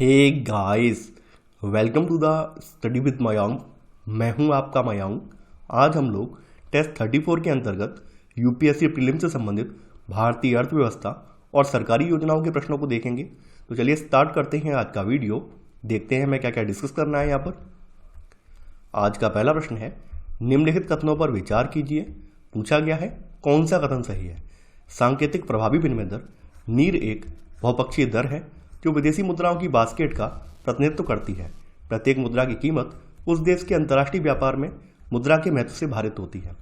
Hey guys, welcome to the study with Mayank. मैं हूं आपका मयांक। आज हम लोग टेस्ट 34 के अंतर्गत यूपीएससी प्रीलिम से संबंधित भारतीय अर्थव्यवस्था और सरकारी योजनाओं के प्रश्नों को देखेंगे। तो चलिए स्टार्ट करते हैं आज का वीडियो। देखते हैं मैं क्या क्या डिस्कस करना है यहाँ पर। आज का पहला प्रश्न है, निम्नलिखित कथनों पर विचार कीजिए। पूछा गया है कौन सा कथन सही है। सांकेतिक प्रभावी विनिमय दर नीर एक बहुपक्षीय दर है जो विदेशी मुद्राओं की बास्केट का प्रतिनिधित्व करती है। प्रत्येक मुद्रा की कीमत उस देश के अंतर्राष्ट्रीय व्यापार में मुद्रा के महत्व से भारित होती है।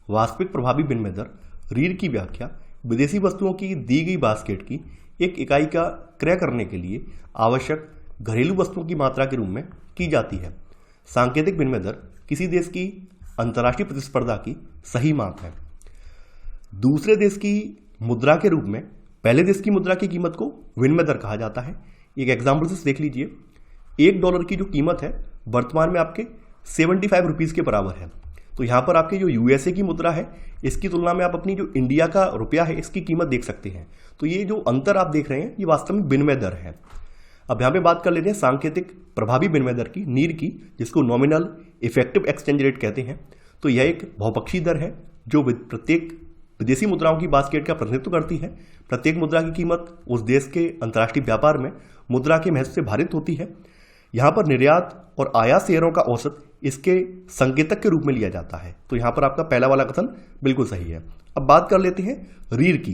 वास्तविक प्रभावी विनिमय दर रीढ़ की व्याख्या विदेशी वस्तुओं की दी गई बास्केट की एक इकाई का क्रय करने के लिए आवश्यक घरेलू वस्तुओं की मात्रा के रूप में की जाती है। सांकेतिक विनिमय दर किसी देश की अंतर्राष्ट्रीय प्रतिस्पर्धा की सही माप है। दूसरे देश की मुद्रा के रूप में पहले देश की मुद्रा की कीमत को विनिमय दर कहा जाता है। एक एग्जाम्पल से देख लीजिए, $1 की जो कीमत है वर्तमान में आपके 75 रुपीज़ के बराबर है। तो यहाँ पर आपके जो यूएसए की मुद्रा है इसकी तुलना में आप अपनी जो इंडिया का रुपया है इसकी कीमत देख सकते हैं। तो ये जो अंतर आप देख रहे हैं ये वास्तव में विनिमय दर है। अब यहाँ पे बात कर लेते हैं सांकेतिक प्रभावी विनिमय दर की, नीर की, जिसको नॉमिनल इफेक्टिव एक्सचेंज रेट कहते हैं। तो यह एक बहुपक्षीय दर है जो प्रत्येक विदेशी मुद्राओं की बास्केट का प्रतिनिधित्व करती है। प्रत्येक मुद्रा की कीमत उस देश के अंतर्राष्ट्रीय व्यापार में मुद्रा के महत्व से भारित होती है। यहाँ पर निर्यात और आयात शेयरों का औसत इसके संकेतक के रूप में लिया जाता है। तो यहाँ पर आपका पहला वाला कथन बिल्कुल सही है। अब बात कर लेते हैं रीढ़ की।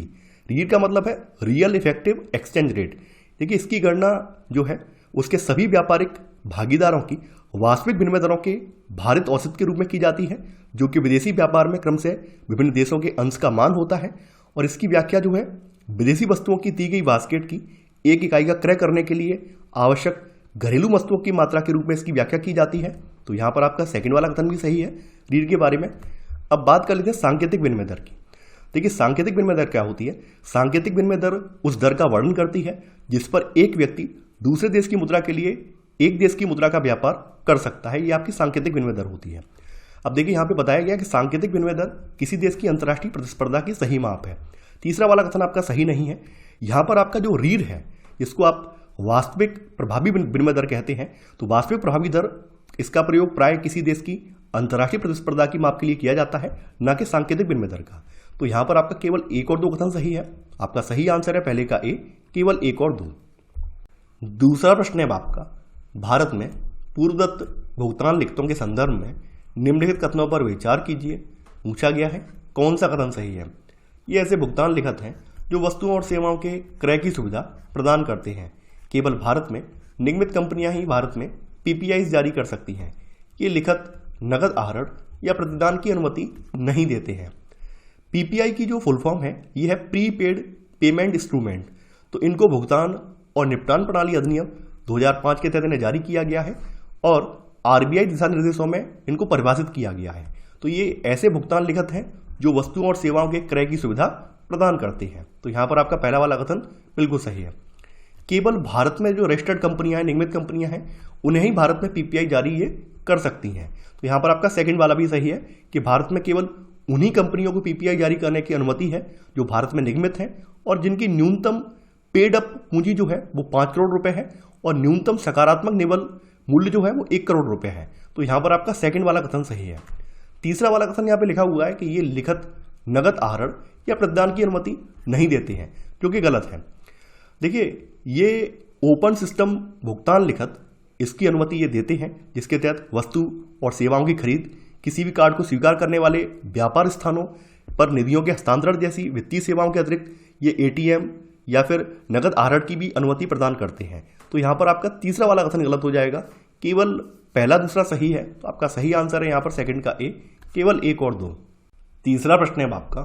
रीढ़ का मतलब है रियल इफेक्टिव एक्सचेंज रेट। देखिए, इसकी गणना जो है उसके सभी व्यापारिक भागीदारों की वास्तविक विनिमय दरों के भारित औसत के रूप में की जाती है, जो कि विदेशी व्यापार में क्रम से विभिन्न देशों के अंश का मान होता है। और इसकी व्याख्या जो है विदेशी वस्तुओं की दी गई बास्केट की एक इकाई का क्रय करने के लिए आवश्यक घरेलू वस्तुओं की मात्रा के रूप में इसकी व्याख्या की जाती है। तो यहाँ पर आपका सेकंड वाला कथन भी सही है रीढ़ के बारे में। अब बात कर लेते हैं सांकेतिक विनिमय दर की। देखिए, सांकेतिक विनिमय दर क्या होती है। सांकेतिक विनिमय दर उस दर का वर्णन करती है जिस पर एक व्यक्ति दूसरे देश की मुद्रा के लिए एक देश की मुद्रा का व्यापार कर सकता है। ये आपकी सांकेतिक विनिमय दर होती है। अब देखिए, यहाँ पे बताया गया कि सांकेतिक विनिमय दर किसी देश की अंतर्राष्ट्रीय प्रतिस्पर्धा की सही माप है। तीसरा वाला कथन आपका सही नहीं है। यहाँ पर आपका जो रीढ़ है इसको आप वास्तविक प्रभावी विनिमय दर कहते हैं। तो वास्तविक प्रभावी दर इसका प्रयोग प्राय किसी देश की अंतर्राष्ट्रीय प्रतिस्पर्धा की माप के लिए किया जाता है, न कि सांकेतिक विनिमय दर का। तो यहाँ पर आपका केवल एक और दो कथन सही है। आपका सही आंसर है पहले का ए, केवल एक और दो। दूसरा प्रश्न है आपका, भारत में पूर्वदत्त भुगतान लिखतों के संदर्भ में निम्नलिखित कथनों पर विचार कीजिए। पूछा गया है कौन सा कथन सही है। ये ऐसे भुगतान लिखत हैं जो वस्तुओं और सेवाओं के क्रय की सुविधा प्रदान करते हैं। केवल भारत में निगमित कंपनियां ही भारत में पीपीआई जारी कर सकती हैं। ये लिखत नकद आहरण या प्रतिदान की अनुमति नहीं देते हैं। पीपीआई की जो फुल फॉर्म है ये है प्रीपेड पेमेंट इंस्ट्रूमेंट। तो इनको भुगतान और निपटान प्रणाली अधिनियम 2005 के तहत इन्हें जारी किया गया है और आरबीआई दिशा निर्देशों में इनको परिभाषित किया गया है। तो ये ऐसे भुगतान लिखत हैं जो वस्तुओं और सेवाओं के क्रय की सुविधा प्रदान करते हैं। तो यहाँ पर आपका पहला वाला कथन बिल्कुल सही है। केवल भारत में जो रजिस्टर्ड कंपनियां हैं, निगमित कंपनियां हैं, उन्हें ही भारत में पीपीआई जारी ये कर सकती हैं। तो यहाँ पर आपका सेकंड वाला भी सही है कि भारत में केवल उन्हीं कंपनियों को पीपीआई जारी करने की अनुमति है जो भारत में निगमित हैं और जिनकी न्यूनतम पेड अप पूंजी जो है वो 5 करोड़ रुपए है और न्यूनतम सकारात्मक निवल मूल्य जो है वो 1 करोड़ रुपए है। तो यहाँ पर आपका सेकंड वाला कथन सही है। तीसरा वाला कथन यहाँ पे लिखा हुआ है कि ये लिखत नगद आहरण या प्रतिदान की अनुमति नहीं देते हैं, जो कि गलत है। देखिए, ये ओपन सिस्टम भुगतान लिखत इसकी अनुमति ये देते हैं जिसके तहत वस्तु और सेवाओं की खरीद, किसी भी कार्ड को स्वीकार करने वाले व्यापार स्थानों पर निधियों के हस्तांतरण जैसी वित्तीय सेवाओं के अतिरिक्त ये एटीएम या फिर नगद आहरण की भी अनुमति प्रदान करते हैं। तो यहाँ पर आपका तीसरा वाला कथन गलत हो जाएगा। केवल पहला दूसरा सही है। तो आपका सही आंसर है यहाँ पर सेकंड का ए, केवल एक और दो। तीसरा प्रश्न है आपका,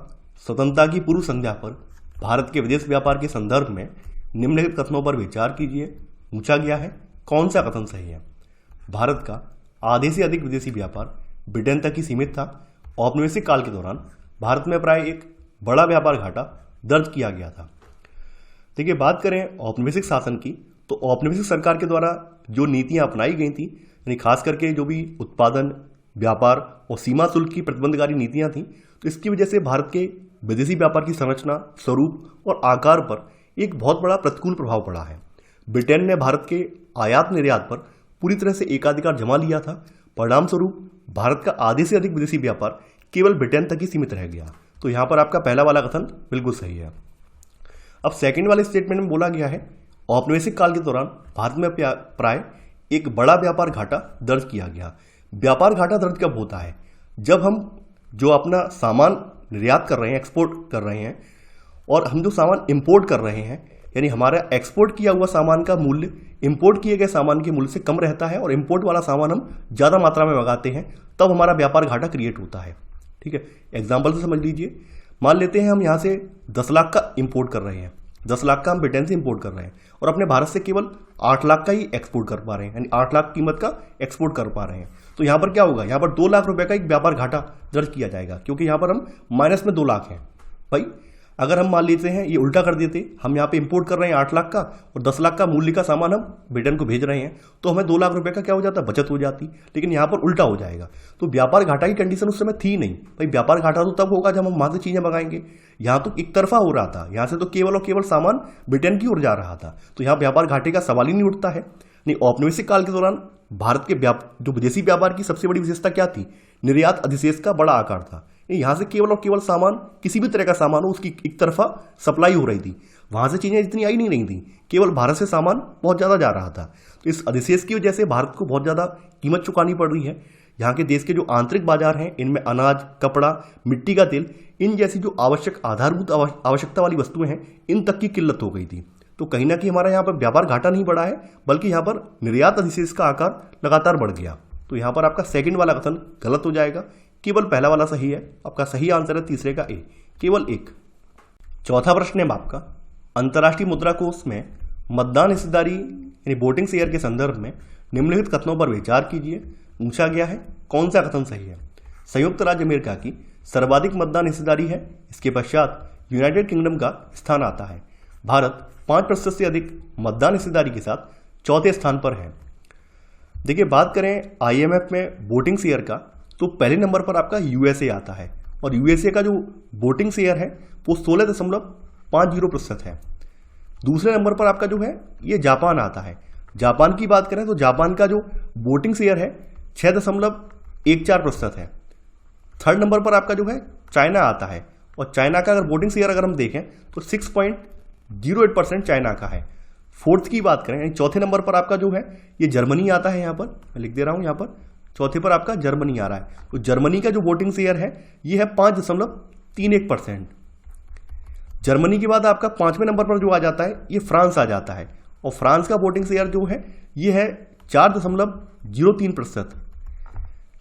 स्वतंत्रता की पूर्व संध्या पर भारत के विदेश व्यापार के संदर्भ में निम्नलिखित कथनों पर विचार कीजिए। पूछा गया है कौन सा कथन सही है। भारत का आधे से अधिक विदेशी व्यापार ब्रिटेन तक ही सीमित था। औपनिवेशिक काल के दौरान भारत में प्राय एक बड़ा व्यापार घाटा दर्ज किया गया था। देखिए, बात करें औपनिवेशिक शासन की, तो औपनिवेशिक सरकार के द्वारा जो नीतियां अपनाई गई थी, यानी खास करके जो भी उत्पादन, व्यापार और सीमा शुल्क की प्रतिबंधकारी नीतियां थी, तो इसकी वजह से भारत के विदेशी व्यापार की संरचना, स्वरूप और आकार पर एक बहुत बड़ा प्रतिकूल प्रभाव पड़ा है। ब्रिटेन ने भारत के आयात निर्यात पर पूरी तरह से एकाधिकार जमा लिया था। परिणाम स्वरूप भारत का आधे से अधिक विदेशी व्यापार केवल ब्रिटेन तक ही सीमित रह गया। तो यहाँ पर आपका पहला वाला कथन बिल्कुल सही है। अब सेकंड वाले स्टेटमेंट में बोला गया है औपनिवेशिक काल के दौरान भारत में प्राय एक बड़ा व्यापार घाटा दर्ज किया गया। व्यापार घाटा दर्ज कब होता है? जब हम जो अपना सामान निर्यात कर रहे हैं, एक्सपोर्ट कर रहे हैं, और हम जो सामान इंपोर्ट कर रहे हैं, यानी हमारा एक्सपोर्ट किया हुआ सामान का मूल्य इंपोर्ट किए गए सामान के मूल्य से कम रहता है और इंपोर्ट वाला सामान हम ज़्यादा मात्रा में मंगाते हैं, तब हमारा व्यापार घाटा क्रिएट होता है। ठीक है, एग्जाम्पल से समझ लीजिए। मान लेते हैं हम यहाँ से 10 लाख का इंपोर्ट कर रहे हैं, 10 लाख का हम ब्रिटेन से इंपोर्ट कर रहे हैं और अपने भारत से केवल 8 लाख का ही एक्सपोर्ट कर पा रहे हैं, यानी 8 लाख कीमत का एक्सपोर्ट कर पा रहे हैं। तो यहाँ पर क्या होगा? यहाँ पर 2 लाख रुपए का एक व्यापार घाटा दर्ज किया जाएगा, क्योंकि यहाँ पर हम माइनस में 2 लाख हैं। भाई अगर हम मान लेते हैं ये उल्टा कर देते, हम यहाँ पे इंपोर्ट कर रहे हैं 8 लाख का और 10 लाख का मूल्य का सामान हम ब्रिटेन को भेज रहे हैं, तो हमें 2 लाख रुपए का क्या हो जाता? बचत हो जाती। लेकिन यहाँ पर उल्टा हो जाएगा। तो व्यापार घाटा की कंडीशन उस समय थी नहीं। भाई व्यापार घाटा तो तब होगा जब हम वहां से चीजें मंगाएंगे। यहाँ तो एक तरफा हो रहा था, यहाँ से तो केवल और केवल सामान ब्रिटेन की ओर जा रहा था, तो यहाँ व्यापार घाटे का सवाल ही नहीं उठता है। नहीं, औपनिवेशिक काल के दौरान भारत के जो विदेशी व्यापार की सबसे बड़ी विशेषता क्या थी? निर्यात अधिशेष का बड़ा आकार था। यहाँ से केवल और केवल सामान, किसी भी तरह का सामान हो, उसकी एक तरफा सप्लाई हो रही थी, वहां से चीजें इतनी आई नहीं रही थी, केवल भारत से सामान बहुत ज्यादा जा रहा था। तो इस अधिशेष की वजह से भारत को बहुत ज्यादा कीमत चुकानी पड़ रही है। यहाँ के देश के जो आंतरिक बाजार हैं, इनमें अनाज, कपड़ा, मिट्टी का तेल, इन जैसी जो आवश्यक आधारभूत आवश्यकता वाली वस्तुएं हैं, इन तक की किल्लत हो गई थी। तो कहीं ना कहीं हमारा यहाँ पर व्यापार घाटा नहीं बढ़ा है, बल्कि यहाँ पर निर्यात अधिशेष का आकार लगातार बढ़ गया। तो यहाँ पर आपका सेकंड वाला कथन गलत हो जाएगा, केवल पहला वाला सही है। आपका सही आंसर है तीसरे का ए, केवल एक। चौथा प्रश्न है आपका, अंतर्राष्ट्रीय मुद्रा कोष में मतदान हिस्सेदारी यानी वोटिंग शेयर के संदर्भ में निम्नलिखित कथनों पर विचार कीजिए। पूछा गया है कौन सा कथन सही है? संयुक्त राज्य अमेरिका की सर्वाधिक मतदान हिस्सेदारी है, इसके पश्चात यूनाइटेड किंगडम का स्थान आता है। भारत 5% से अधिक मतदान हिस्सेदारी के साथ चौथे स्थान पर है। देखिए, बात करें IMF में वोटिंग शेयर का, तो पहले नंबर पर आपका USA आता है और USA का जो वोटिंग शेयर है वो 16.50% है। दूसरे नंबर पर आपका जो है ये जापान आता है। जापान की बात करें तो जापान का जो वोटिंग शेयर है 6.14% है। थर्ड नंबर पर आपका जो है चाइना आता है और चाइना का अगर वोटिंग शेयर अगर हम देखें तो 6.08% चाइना का है। फोर्थ की बात करें यानी चौथे नंबर पर आपका जो है ये जर्मनी आता है। यहाँ पर मैं लिख दे रहा हूँ, यहाँ पर चौथे पर आपका जर्मनी आ रहा है। तो जर्मनी का जो वोटिंग शेयर है ये है 5.31%। जर्मनी के बाद आपका पांचवें नंबर पर जो आ जाता है ये फ्रांस आ जाता है और फ्रांस का वोटिंग शेयर जो है ये है 4.03%।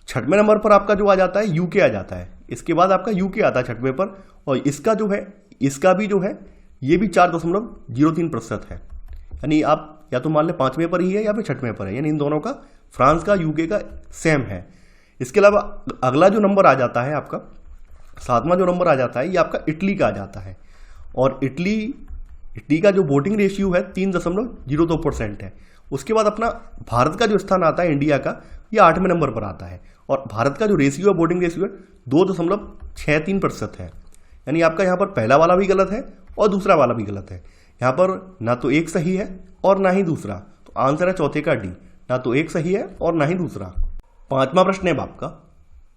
छठवें नंबर पर आपका जो आ जाता है यूके आ जाता है। इसके बाद आपका यूके आता है छठवें पर और इसका जो है इसका भी जो है ये भी 4.03% है। यानी आप या तो मान लें पांचवें पर ही है या फिर छठवें पर है, यानी इन दोनों का फ्रांस का यूके का सेम है। इसके अलावा अगला जो नंबर आ जाता है आपका सातवां जो नंबर आ जाता है ये आपका इटली का आ जाता है और इटली का जो वोटिंग रेशियो है 3.02% है। उसके बाद अपना भारत का जो स्थान आता है इंडिया का ये 8वें नंबर पर आता है और भारत का जो रेशियो है वोटिंग रेशियो है 2.63% है। यानी आपका यहाँ पर पहला वाला भी गलत है और दूसरा वाला भी गलत है। यहाँ पर ना तो एक सही है और ना ही दूसरा, तो आंसर है चौथे का डी, ना तो एक सही है और ना ही दूसरा। पांचवा प्रश्न है आपका,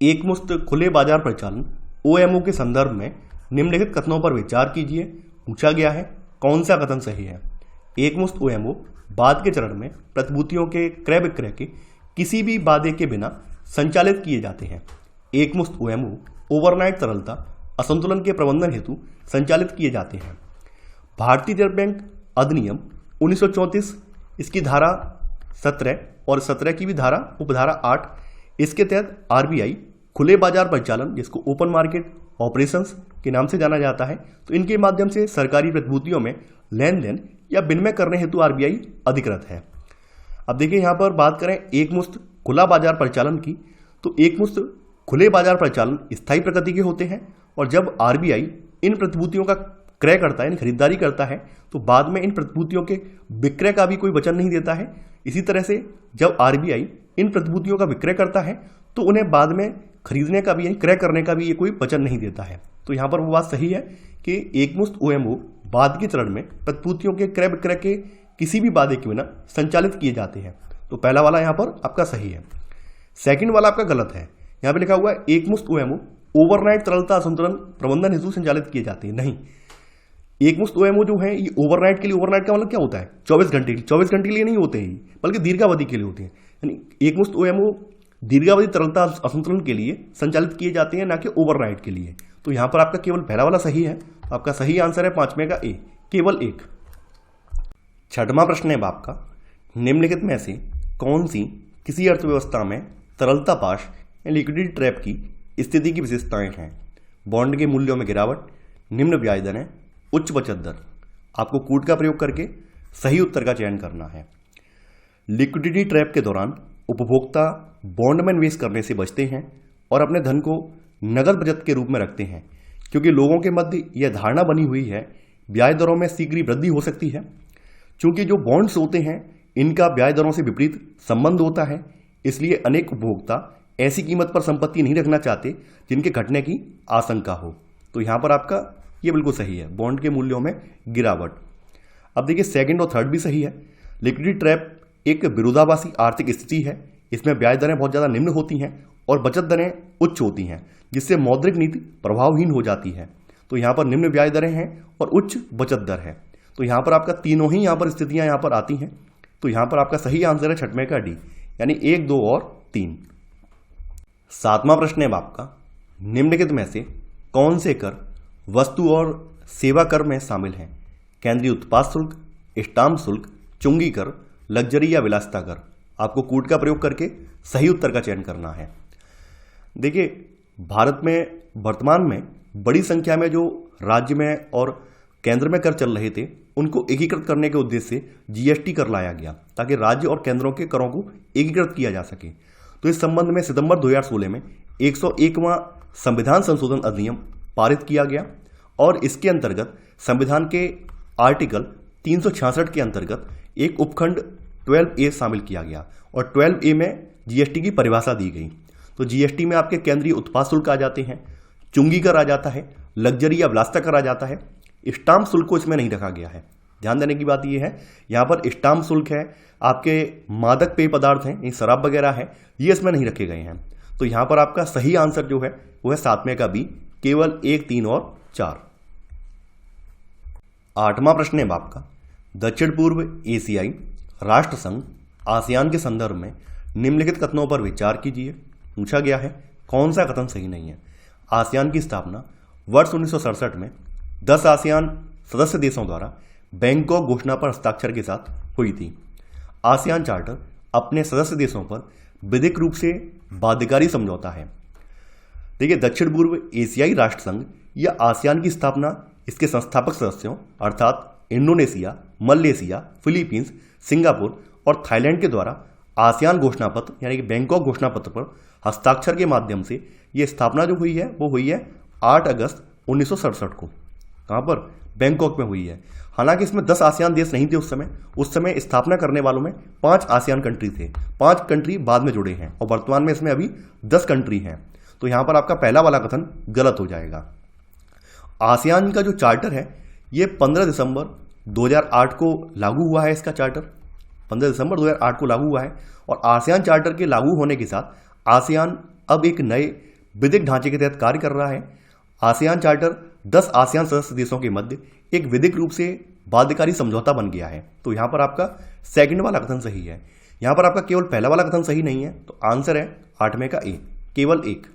एकमुश्त खुले बाजार परिचालन OMO के संदर्भ में निम्नलिखित कथनों पर विचार कीजिए। पूछा गया है कौन सा कथन सही है? एकमुश्त OMO बाद के चरण में प्रतिभूतियों के क्रय विक्रय के किसी भी वादे के बिना संचालित किए जाते हैं। एकमुश्त OMO ओवरनाइट तरलता असंतुलन के प्रबंधन हेतु संचालित किए जाते हैं। भारतीय रिजर्व बैंक अधिनियम 1934 इसकी धारा 17 और 17 की भी धारा उपधारा 8 इसके तहत RBI खुले बाजार परिचालन जिसको ओपन मार्केट ऑपरेशंस के नाम से जाना जाता है, तो इनके माध्यम से सरकारी प्रतिभूतियों में लेन देन या विनिमय करने हेतु RBI अधिकृत है। अब देखिए यहाँ पर बात करें एकमुश्त खुला बाजार परिचालन की, तो एकमुश्त खुले बाजार परिचालन स्थायी प्रकृति के होते हैं और जब RBI इन प्रतिभूतियों का क्रय करता है यानी खरीदारी करता है तो बाद में इन प्रतिभूतियों के विक्रय का भी कोई वचन नहीं देता है। इसी तरह से जब RBI इन प्रतिभूतियों का विक्रय करता है तो उन्हें बाद में खरीदने का भी यानी क्रय करने का भी ये कोई वचन नहीं देता है। तो यहाँ पर वो बात सही है कि एकमुश्त OMO बाद के चरण में प्रतिभूतियों के क्रय विक्रय के किसी भी बाधे के बिना संचालित किए जाते हैं। तो पहला वाला यहाँ पर आपका सही है। सेकंड वाला आपका गलत है। यहाँ पे लिखा हुआ है एकमुश्त ओएमओ ओवरनाइट तरलता असंतुलन प्रबंधन हेतु संचालित किए जाते हैं। नहीं, एकमुश्त ओएमओ जो है ये ओवरनाइट के लिए, ओवरनाइट का मतलब क्या होता है? 24 घंटे के लिए नहीं होते हैं, बल्कि दीर्घावधि के लिए होते हैं। यानी एकमुश्त ओएमओ दीर्घावधि तरलता असंतुलन के लिए संचालित किए जाते हैं, ना कि ओवरनाइट के लिए। तो यहाँ पर आपका केवल पहला वाला सही है। आपका सही आंसर है 5वें का ए, केवल एक। छठवां प्रश्न है आपका, निम्नलिखित में से कौन सी किसी अर्थव्यवस्था में तरलता पाश या लिक्विडिटी ट्रैप की स्थिति की विशेषताएं हैं? बॉन्ड के मूल्यों में गिरावट, निम्न ब्याज दरें, उच्च बचत दर। आपको कूट का प्रयोग करके सही उत्तर का चयन करना है। लिक्विडिटी ट्रैप के दौरान उपभोक्ता बॉन्ड में निवेश करने से बचते हैं और अपने धन को नगद बचत के रूप में रखते हैं, क्योंकि लोगों के मध्य यह धारणा बनी हुई है ब्याज दरों में शीघ्र वृद्धि हो सकती है। चूंकि जो बॉन्ड्स होते हैं इनका ब्याज दरों से विपरीत संबंध होता है, इसलिए अनेक उपभोक्ता ऐसी कीमत पर संपत्ति नहीं रखना चाहते जिनके घटने की आशंका हो। तो यहां पर आपका ये बिल्कुल सही है, बॉन्ड के मूल्यों में गिरावट। अब देखिए सेकंड और थर्ड भी सही है। लिक्विडिटी ट्रैप एक विरोधाभासी आर्थिक स्थिति है। इसमें ब्याज दरें बहुत ज़्यादा निम्न होती हैं और बचत दरें उच्च होती हैं, जिससे मौद्रिक नीति प्रभावहीन हो जाती है। तो यहाँ पर निम्न ब्याज दरें हैं और उच्च बचत दर है। तो यहाँ पर आपका तीनों ही यहाँ पर स्थितियाँ यहाँ पर आती हैं। तो यहाँ पर आपका सही आंसर है 6वें का डी, यानी 1, 2 और 3। सातवां प्रश्न है आपका, निम्नलिखित में से कौन से कर वस्तु और सेवा कर में शामिल हैं? केंद्रीय उत्पाद शुल्क, स्टाम्प शुल्क, चुंगी कर, लग्जरी या विलासिता कर। आपको कूट का प्रयोग करके सही उत्तर का चयन करना है। देखिए भारत में वर्तमान में बड़ी संख्या में जो राज्य में और केंद्र में कर चल रहे थे उनको एकीकृत करने के उद्देश्य से जीएसटी कर लाया गया, ताकि राज्य और केंद्रों के करों को एकीकृत किया जा सके। तो इस संबंध में सितंबर 2016 में 101वां संविधान संशोधन अधिनियम पारित किया गया और इसके अंतर्गत संविधान के आर्टिकल 366 के अंतर्गत एक उपखंड 12A शामिल किया गया और 12A में जीएसटी की परिभाषा दी गई। तो जीएसटी में आपके केंद्रीय उत्पाद शुल्क आ जाते हैं, चुंगी कर आ जाता है, लग्जरी या विलासिता कर आ जाता है। स्टाम्प शुल्क को इसमें नहीं रखा गया है। ध्यान देने की बात यह है, यहाँ पर स्टाम्प शुल्क है, आपके मादक पेय पदार्थ हैं, शराब वगैरह है, ये इसमें नहीं रखे गए हैं। तो यहाँ पर आपका सही आंसर जो है वो है 7वें का बी, केवल 1, 3 और 4। आठवां प्रश्न है आपका, दक्षिण पूर्व एशियाई राष्ट्र संघ आसियान के संदर्भ में निम्नलिखित कथनों पर विचार कीजिए। पूछा गया है कौन सा कथन सही नहीं है। आसियान की स्थापना वर्ष 1967 में 10 आसियान सदस्य देशों द्वारा बैंकॉक घोषणा पर हस्ताक्षर के साथ हुई थी। आसियान चार्टर अपने सदस्य देशों पर विधिक रूप से बाध्यकारी समझौता है। देखिए दक्षिण पूर्व एशियाई राष्ट्र संघ या आसियान की स्थापना इसके संस्थापक सदस्यों अर्थात इंडोनेशिया, मलेशिया, फिलीपींस, सिंगापुर और थाईलैंड के द्वारा आसियान घोषणा पत्र यानी कि बैंकॉक घोषणा पत्र पर हस्ताक्षर के माध्यम से यह स्थापना जो हुई है वो हुई है 8 अगस्त 1967 को। कहाँ पर? बैंकॉक में हुई है। हालांकि इसमें 10 आसियान देश नहीं थे उस समय स्थापना करने वालों में 5 आसियान कंट्री थे। 5 कंट्री बाद में जुड़े हैं और वर्तमान में इसमें अभी 10 कंट्री हैं। तो यहाँ पर आपका पहला वाला कथन गलत हो जाएगा। आसियान का जो चार्टर है ये 15 दिसंबर 2008 को लागू हुआ है। इसका चार्टर 15 दिसंबर 2008 को लागू हुआ है और आसियान चार्टर के लागू होने के साथ आसियान अब एक नए विधिक ढांचे के तहत कार्य कर रहा है। आसियान चार्टर 10 आसियान सदस्य देशों के मध्य एक विधिक रूप से बाध्यकारी समझौता बन गया है। तो यहां पर आपका सेकंड वाला कथन सही है। यहां पर आपका केवल पहला वाला कथन सही नहीं है, तो आंसर है 8वें का ए, केवल 1।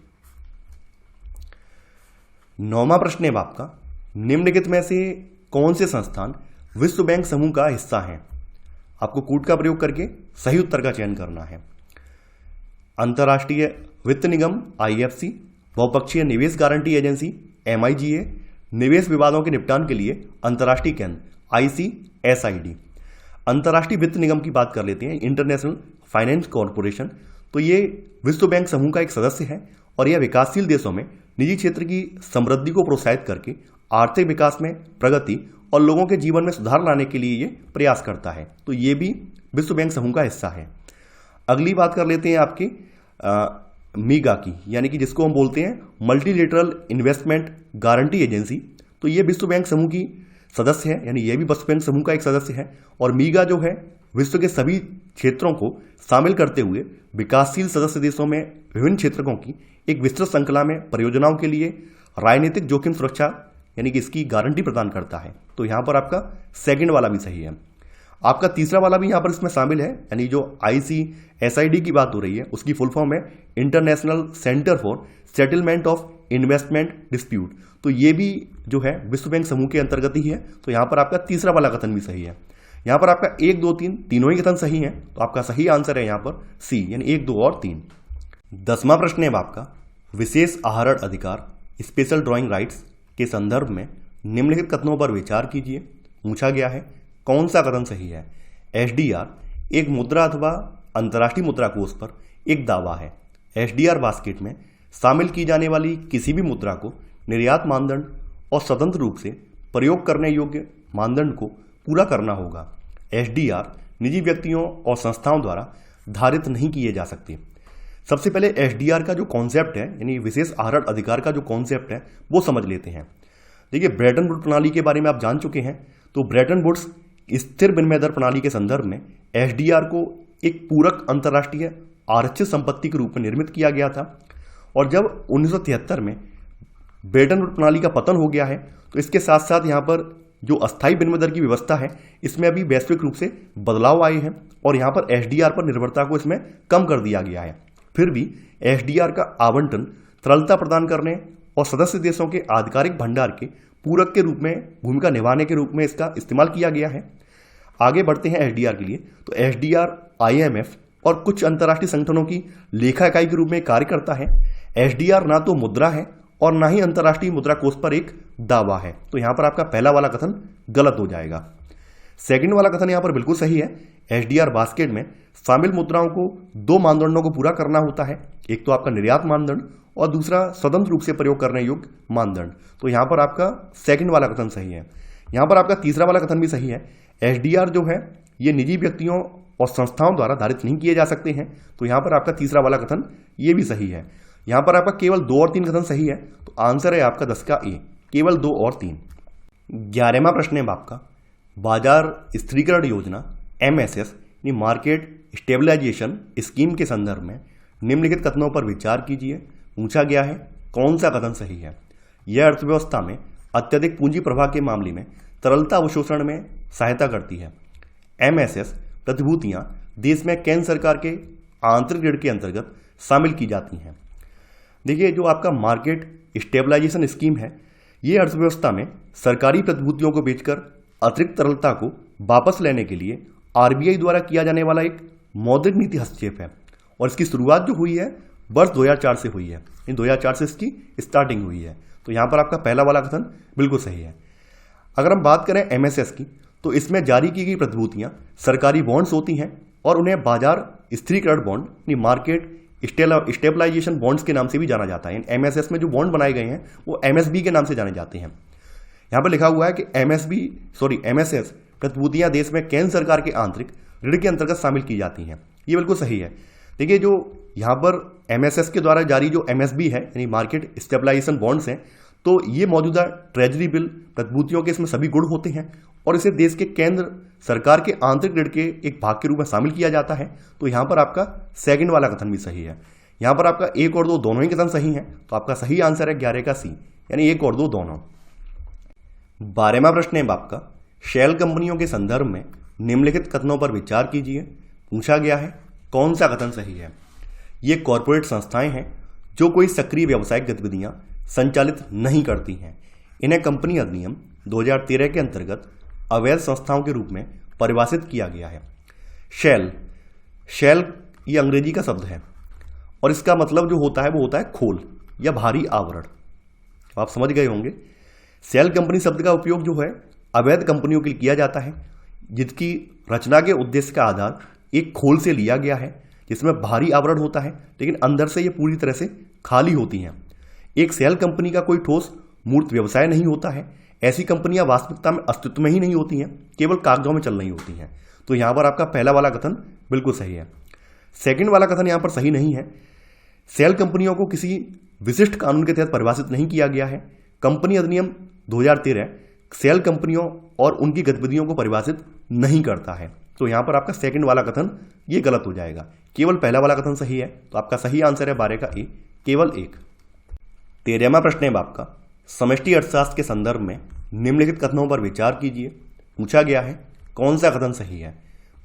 9वां प्रश्न है आपका, निम्नलिखित में से कौन से संस्थान विश्व बैंक समूह का हिस्सा हैं? आपको कूट का प्रयोग करके सही उत्तर का चयन करना है। अंतर्राष्ट्रीय वित्त निगम IFC, बहुपक्षीय निवेश गारंटी एजेंसी MIGA, निवेश विवादों के निपटान के लिए अंतर्राष्ट्रीय केंद्र ICSID। अंतर्राष्ट्रीय वित्त निगम की बात कर लेते हैं, इंटरनेशनल फाइनेंस कॉरपोरेशन। तो ये विश्व बैंक समूह का एक सदस्य है और यह विकासशील देशों में निजी क्षेत्र की समृद्धि को प्रोत्साहित करके आर्थिक विकास में प्रगति और लोगों के जीवन में सुधार लाने के लिए ये प्रयास करता है। तो ये भी विश्व बैंक समूह का हिस्सा है। अगली बात कर लेते हैं आपकी मीगा की, यानी कि जिसको हम बोलते हैं मल्टीलेटरल इन्वेस्टमेंट गारंटी एजेंसी। तो ये विश्व बैंक समूह की सदस्य है, यानी ये भी विश्व बैंक समूह का एक सदस्य है। और मीगा जो है विश्व के सभी क्षेत्रों को शामिल करते हुए विकासशील सदस्य देशों में विभिन्न क्षेत्रों की एक विस्तृत श्रृंखला में परियोजनाओं के लिए राजनीतिक जोखिम सुरक्षा यानी कि इसकी गारंटी प्रदान करता है। तो यहाँ पर आपका सेकंड वाला भी सही है। आपका तीसरा वाला भी यहाँ पर इसमें शामिल है, यानी जो ICSID की बात हो रही है उसकी फुल फॉर्म है international centre for settlement of investment dispute. तो ये भी जो है विश्व बैंक समूह के अंतर्गत ही है। तो यहाँ पर आपका तीसरा वाला कथन भी सही है। यहाँ पर आपका 1, 2, 3 तीनों ही कथन सही है। तो आपका सही आंसर है यहाँ पर सी, यानी 1, 2 और 3। 10वां प्रश्न है आपका, विशेष आहरण अधिकार स्पेशल ड्राइंग राइट्स के संदर्भ में निम्नलिखित कथनों पर विचार कीजिए। पूछा गया है कौन सा कथन सही है। SDR एक मुद्रा अथवा अंतर्राष्ट्रीय मुद्रा कोष पर एक दावा है। SDR बास्केट में शामिल की जाने वाली किसी भी मुद्रा को निर्यात मानदंड और स्वतंत्र रूप से प्रयोग करने योग्य मानदंड को पूरा करना होगा। SDR निजी व्यक्तियों और संस्थाओं द्वारा धारित नहीं किए जा सकते। सबसे पहले SDR का जो कॉन्सेप्ट है, यानी विशेष आहरण अधिकार का जो कॉन्सेप्ट है वो समझ लेते हैं। देखिए, ब्रेटन वुड्स प्रणाली के बारे में आप जान चुके हैं। तो ब्रेटन वुड्स स्थिर विनिमय दर प्रणाली के संदर्भ में SDR को एक पूरक अंतर्राष्ट्रीय आरक्षित संपत्ति के रूप में निर्मित किया गया था। और जब 1973 में ब्रेटन वुड्स प्रणाली का पतन हो गया है तो इसके साथ साथ यहाँ पर जो अस्थायी विनिमय दर की व्यवस्था है इसमें अभी वैश्विक रूप से बदलाव आए हैं और यहाँ पर SDR पर निर्भरता को इसमें कम कर दिया गया है। फिर भी SDR का आवंटन तरलता प्रदान करने और सदस्य देशों के आधिकारिक भंडार के पूरक के रूप में भूमिका निभाने के रूप में इसका इस्तेमाल किया गया है। आगे बढ़ते हैं SDR के लिए। तो SDR IMF और कुछ अंतर्राष्ट्रीय संगठनों की लेखा इकाई के रूप में कार्य करता है। SDR ना तो मुद्रा है और ना ही अंतर्राष्ट्रीय मुद्रा कोष पर एक दावा है। तो यहाँ पर आपका पहला वाला कथन गलत हो जाएगा। सेकंड वाला कथन यहाँ पर बिल्कुल सही है। SDR बास्केट में शामिल मुद्राओं को 2 मानदंडों को पूरा करना होता है। एक तो आपका निर्यात मानदंड और दूसरा स्वतंत्र रूप से प्रयोग करने योग्य मानदंड। तो यहाँ पर आपका सेकंड वाला कथन सही है। यहाँ पर आपका तीसरा वाला कथन भी सही है। SDR जो है ये निजी व्यक्तियों और संस्थाओं द्वारा धारित नहीं किए जा सकते हैं। तो यहाँ पर आपका तीसरा वाला कथन ये भी सही है। यहाँ पर आपका केवल 2 और 3 कथन सही है। तो आंसर है आपका 10 का ए, केवल 2 और 3। 11वां प्रश्न है आपका, बाजार स्थिरीकरण योजना MSS यानी मार्केट स्टेबलाइजेशन स्कीम के संदर्भ में निम्नलिखित कथनों पर विचार कीजिए। पूछा गया है कौन सा कथन सही है। यह अर्थव्यवस्था में अत्यधिक पूंजी प्रवाह के मामले में तरलता अवशोषण में सहायता करती है। MSS प्रतिभूतियां देश में केंद्र सरकार के आंतरिक ऋण के अंतर्गत शामिल की जाती हैं। देखिए, जो आपका मार्केट स्टेबलाइजेशन स्कीम है ये अर्थव्यवस्था में सरकारी प्रतिभूतियों को बेचकर अतिरिक्त तरलता को वापस लेने के लिए RBI द्वारा किया जाने वाला एक मौद्रिक नीति हस्तक्षेप है। और इसकी शुरुआत जो हुई है वर्ष 2004 से हुई है। इन 2004 से इसकी स्टार्टिंग हुई है। तो यहाँ पर आपका पहला वाला कथन बिल्कुल सही है। अगर हम बात करें MSS की तो इसमें जारी की गई प्रतिभूतियां सरकारी बॉन्ड्स होती हैं और उन्हें बाजार स्थिरीकरण बॉन्ड यानी मार्केट स्टेबलाइजेशन बॉन्ड्स के नाम से भी जाना जाता है। MSS में जो बॉन्ड बनाए गए हैं वो MSB के नाम से जाने जाते हैं। यहाँ पर लिखा हुआ है कि MSS प्रतिभूतियां देश में केंद्र सरकार के आंतरिक ऋण के अंतर्गत शामिल की जाती हैं। ये बिल्कुल सही है। देखिए, जो यहाँ पर MSS के द्वारा जारी जो MSB है यानी मार्केट स्टेबलाइजेशन बॉन्ड्स हैं, तो ये मौजूदा ट्रेजरी बिल प्रतिभूतियों के इसमें सभी गुण होते हैं और इसे देश के केंद्र सरकार के आंतरिक ऋण के एक भाग के रूप में शामिल किया जाता है। तो यहाँ पर आपका सेकंड वाला कथन भी सही है। यहाँ पर आपका 1 और 2 दोनों ही कथन सही हैं। तो आपका सही आंसर है 11 का सी, यानी 1 और 2 दोनों। 12वां प्रश्न है आपका, शेल कंपनियों के संदर्भ में निम्नलिखित कथनों पर विचार कीजिए। पूछा गया है कौन सा कथन सही है। ये कॉरपोरेट संस्थाएं हैं जो कोई सक्रिय व्यावसायिक गतिविधियां संचालित नहीं करती हैं। इन्हें कंपनी अधिनियम 2013 के अंतर्गत अवैध संस्थाओं के रूप में परिभाषित किया गया है। शेल ये अंग्रेजी का शब्द है और इसका मतलब जो होता है वो होता है खोल या भारी आवरण। आप समझ गए होंगे। शेल कंपनी शब्द का उपयोग जो है अवैध कंपनियों के लिए किया जाता है जिसकी रचना के उद्देश्य का आधार एक खोल से लिया गया है जिसमें भारी आवरण होता है लेकिन अंदर से ये पूरी तरह से खाली होती हैं। एक शेल कंपनी का कोई ठोस मूर्त व्यवसाय नहीं होता है। ऐसी कंपनियां वास्तविकता में अस्तित्व में ही नहीं होती हैं, केवल कागजों में चल रही होती हैं। तो यहां पर आपका पहला वाला कथन बिल्कुल सही है। सेकंड वाला कथन यहां पर सही नहीं है। शेल कंपनियों को किसी विशिष्ट कानून के तहत परिभाषित नहीं किया गया है। कंपनी अधिनियम 2013 सेल कंपनियों और उनकी गतिविधियों को परिभाषित नहीं करता है। तो यहां पर आपका सेकंड वाला कथन ये गलत हो जाएगा, केवल पहला वाला कथन सही है। तो आपका सही आंसर है 12 का ए, केवल 1। 13वां प्रश्न है आपका, समष्टि अर्थशास्त्र के संदर्भ में निम्नलिखित कथनों पर विचार कीजिए। पूछा गया है कौन सा कथन सही है।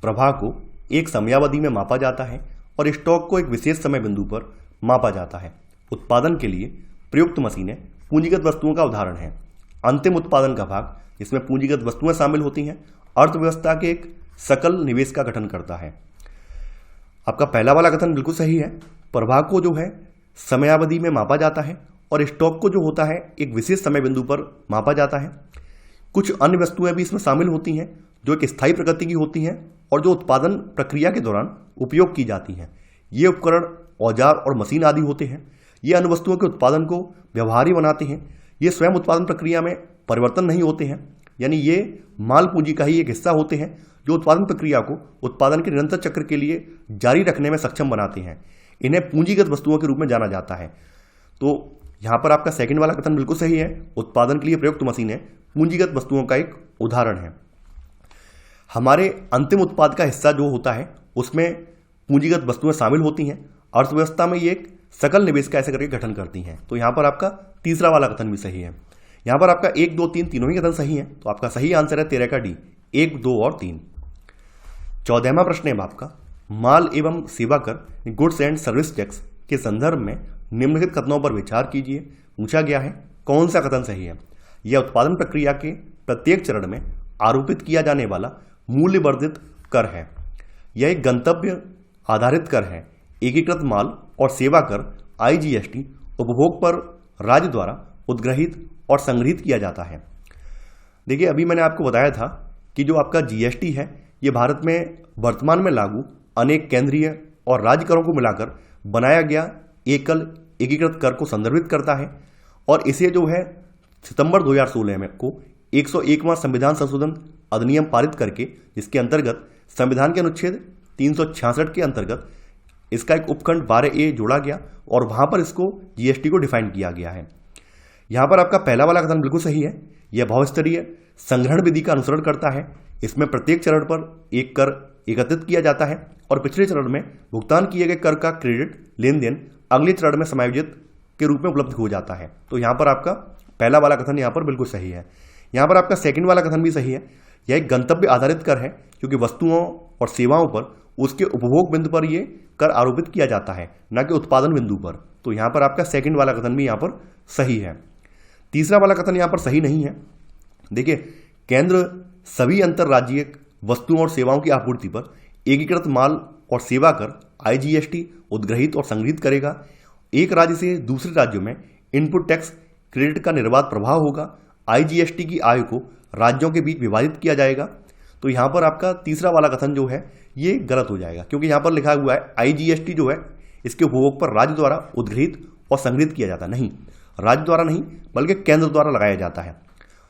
प्रवाह को एक समयावधि में मापा जाता है और स्टॉक को एक विशेष समय बिंदु पर मापा जाता है। उत्पादन के लिए प्रयुक्त मशीनें पूंजीगत वस्तुओं का उदाहरण है। अंतिम उत्पादन का भाग जिसमें पूंजीगत वस्तुएं शामिल होती हैं अर्थव्यवस्था के एक सकल निवेश का गठन करता है। आपका पहला वाला कथन बिल्कुल सही है। प्रवाह को जो है समयावधि में मापा जाता है और स्टॉक को जो होता है एक विशेष समय बिंदु पर मापा जाता है। कुछ अन्य वस्तुएं भी इसमें शामिल होती हैं जो एक स्थायी प्रकृति की होती हैं और जो उत्पादन प्रक्रिया के दौरान उपयोग की जाती हैं। ये उपकरण, औजार और मशीन आदि होते हैं। ये अन्य वस्तुओं के उत्पादन को व्यवहार्य बनाते हैं। ये स्वयं उत्पादन प्रक्रिया में परिवर्तन नहीं होते हैं, यानी ये माल पूंजी का ही एक हिस्सा होते हैं जो उत्पादन प्रक्रिया को उत्पादन के निरंतर चक्र के लिए जारी रखने में सक्षम बनाते हैं। इन्हें पूंजीगत वस्तुओं के रूप में जाना जाता है। तो यहाँ पर आपका सेकंड वाला कथन बिल्कुल सही है। उत्पादन के लिए प्रयुक्त मशीनें पूंजीगत वस्तुओं का एक उदाहरण है। हमारे अंतिम उत्पाद का हिस्सा जो होता है उसमें पूंजीगत वस्तुएं शामिल होती हैं। अर्थव्यवस्था में ये एक सकल निवेश का ऐसे करके गठन करती हैं। तो यहाँ पर आपका तीसरा वाला कथन भी सही है। यहाँ पर आपका 1, 2, 3 तीनों ही कथन सही है। तो आपका सही आंसर है 13 का डी, 1, 2 और 3। 14वां प्रश्न है आपका, माल एवं सेवा कर गुड्स एंड सर्विस टैक्स के संदर्भ में निम्नलिखित कथनों पर विचार कीजिए। पूछा गया है कौन सा कथन सही है। यह उत्पादन प्रक्रिया के प्रत्येक चरण में आरोपित किया जाने वाला मूल्य वर्धित कर है। यह एक गंतव्य आधारित कर है। एकीकृत माल और सेवा कर IGST उपभोग पर राज्य द्वारा उद्ग्रहित और संग्रहित किया जाता है। देखिए, अभी मैंने आपको बताया था कि जो आपका GST है ये भारत में वर्तमान में लागू अनेक केंद्रीय और राज्य करों को मिलाकर बनाया गया एकल एकीकृत कर को संदर्भित करता है और इसे जो है सितंबर 2016 में को 101वां संविधान संशोधन अधिनियम पारित करके, जिसके अंतर्गत संविधान के अनुच्छेद 366 के अंतर्गत इसका एक उपखंड 12A जोड़ा गया और वहां पर इसको GST को डिफाइन किया गया है। यहां पर आपका पहला वाला कथन बिल्कुल सही है। यह बहुस्तरीय संग्रहण विधि का अनुसरण करता है। इसमें प्रत्येक चरण पर एक कर एकत्रित किया जाता है और पिछले चरण में भुगतान किए गए कर का क्रेडिट लेन देन अगले चरण में समायोजित के रूप में उपलब्ध हो जाता है। तो यहाँ पर आपका पहला वाला कथन यहाँ पर बिल्कुल सही है। यहाँ पर आपका सेकंड वाला कथन भी सही है। यह एक गंतव्य आधारित कर है क्योंकि वस्तुओं और सेवाओं पर उसके उपभोग बिंदु पर यह कर आरोपित किया जाता है, न कि उत्पादन बिंदु पर। तो यहाँ पर आपका सेकंड वाला कथन भी यहाँ पर सही है। तीसरा वाला कथन यहाँ पर सही नहीं है। देखिए, केंद्र सभी अंतरराज्यीय वस्तुओं और सेवाओं की आपूर्ति पर एकीकृत माल और सेवा कर IGST उद्ग्रहित और संग्रहित करेगा। एक राज्य से दूसरे राज्यों में इनपुट टैक्स क्रेडिट का निर्बाध प्रभाव होगा। IGST की आय को राज्यों के बीच विभाजित किया जाएगा। तो यहाँ पर आपका तीसरा वाला कथन जो है ये गलत हो जाएगा, क्योंकि यहाँ पर लिखा हुआ है IGST जो है इसके उपभोग पर राज्य द्वारा उद्ग्रहित और संग्रहित किया जाता है। नहीं, राज्य द्वारा नहीं बल्कि केंद्र द्वारा लगाया जाता है।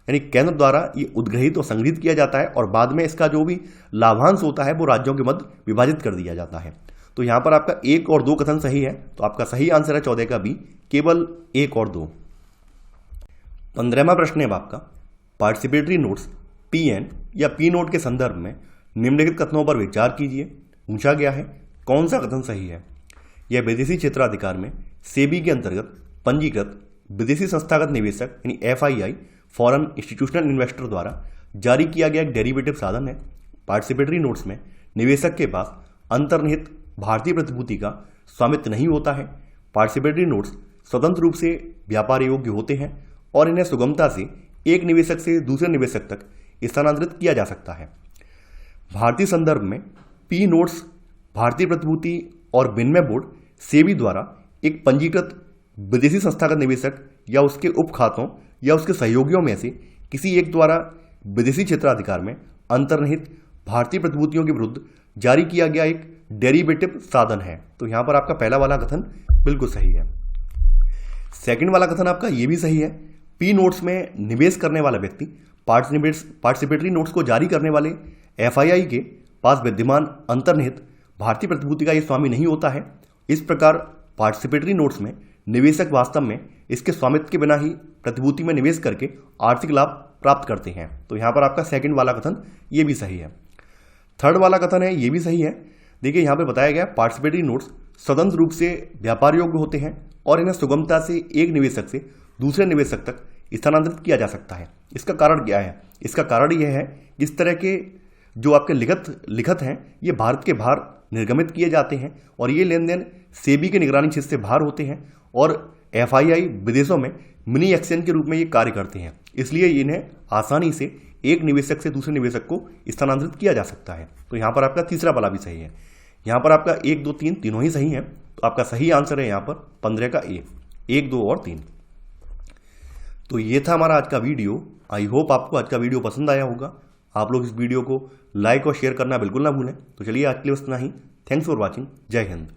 यानी केंद्र द्वारा ये उद्ग्रहित और संग्रहित किया जाता है और बाद में इसका जो भी लाभांश होता है वो राज्यों के मध्य विभाजित कर दिया जाता है। तो यहाँ पर आपका 1 और 2 कथन सही है। तो आपका सही आंसर है 14 का बी, केवल 1 और 2। 15वां प्रश्न है आपका, पार्टिसिपेटरी नोट्स PN या P नोट के संदर्भ में निम्नलिखित कथनों पर विचार कीजिए। पूछा गया है कौन सा कथन सही है। यह विदेशी क्षेत्राधिकार में सेबी के अंतर्गत पंजीकृत विदेशी संस्थागत निवेशक यानी FII फॉरेन इंस्टीट्यूशनल इन्वेस्टर द्वारा जारी किया गया एक डेरिवेटिव साधन है। पार्टिसिपेटरी नोट्स में निवेशक के पास अंतर्निहित भारतीय प्रतिभूति का स्वामित्व नहीं होता है। पार्टिसिपेटरी नोट्स स्वतंत्र रूप से व्यापार योग्य होते हैं और इन्हें सुगमता से एक निवेशक से दूसरे निवेशक तक स्थानांतरित किया जा सकता है। भारतीय संदर्भ में P नोट्स भारतीय प्रतिभूति और विनिमय बोर्ड सेबी द्वारा एक पंजीकृत विदेशी संस्थागत निवेशक या उसके उपखातों या उसके सहयोगियों में से किसी एक द्वारा विदेशी क्षेत्राधिकार में अंतर्निहित भारतीय प्रतिभूतियों के विरुद्ध जारी किया गया एक डेरिवेटिव साधन है। तो यहां पर आपका पहला वाला कथन बिल्कुल सही है। सेकंड वाला कथन आपका ये भी सही है। P नोट्स में निवेश करने वाला व्यक्ति पार्टिसिपेटरी नोट्स को जारी करने वाले FII के पास विद्यमान अंतर्निहित भारतीय प्रतिभूति का ये स्वामी नहीं होता है। इस प्रकार पार्टिसिपेटरी नोट्स में निवेशक वास्तव में इसके स्वामित्व के बिना ही प्रतिभूति में निवेश करके आर्थिक लाभ प्राप्त करते हैं। तो यहाँ पर आपका सेकंड वाला कथन ये भी सही है। थर्ड वाला कथन है ये भी सही है। देखिए यहाँ पे बताया गया पार्टिसिपेटरी नोट्स स्वतंत्र रूप से व्यापार योग्य होते हैं और इन्हें सुगमता से एक निवेशक से दूसरे निवेशक तक स्थानांतरित किया जा सकता है। इसका कारण क्या है? इसका कारण यह है कि इस तरह के जो आपके लिखत हैं ये भारत के बाहर निर्गमित किए जाते हैं और ये लेन देन सेबी के निगरानी क्षेत्र से बाहर होते हैं और FII विदेशों में मिनी एक्सचेंज के रूप में ये कार्य करते हैं। इसलिए इन्हें आसानी से एक निवेशक से दूसरे निवेशक को स्थानांतरित किया जा सकता है। तो यहाँ पर आपका तीसरा वाला भी सही है। यहाँ पर आपका 1, 2, 3 तीनों ही सही हैं। तो आपका सही आंसर है यहाँ पर 15 का A, 1, 2 और 3। तो ये था हमारा आज का वीडियो। आई होप आपको आज का वीडियो पसंद आया होगा। आप लोग इस वीडियो को लाइक और शेयर करना बिल्कुल ना भूलें। तो चलिए आज के लिए बस इतना ही। Thanks for watching. जय हिंद।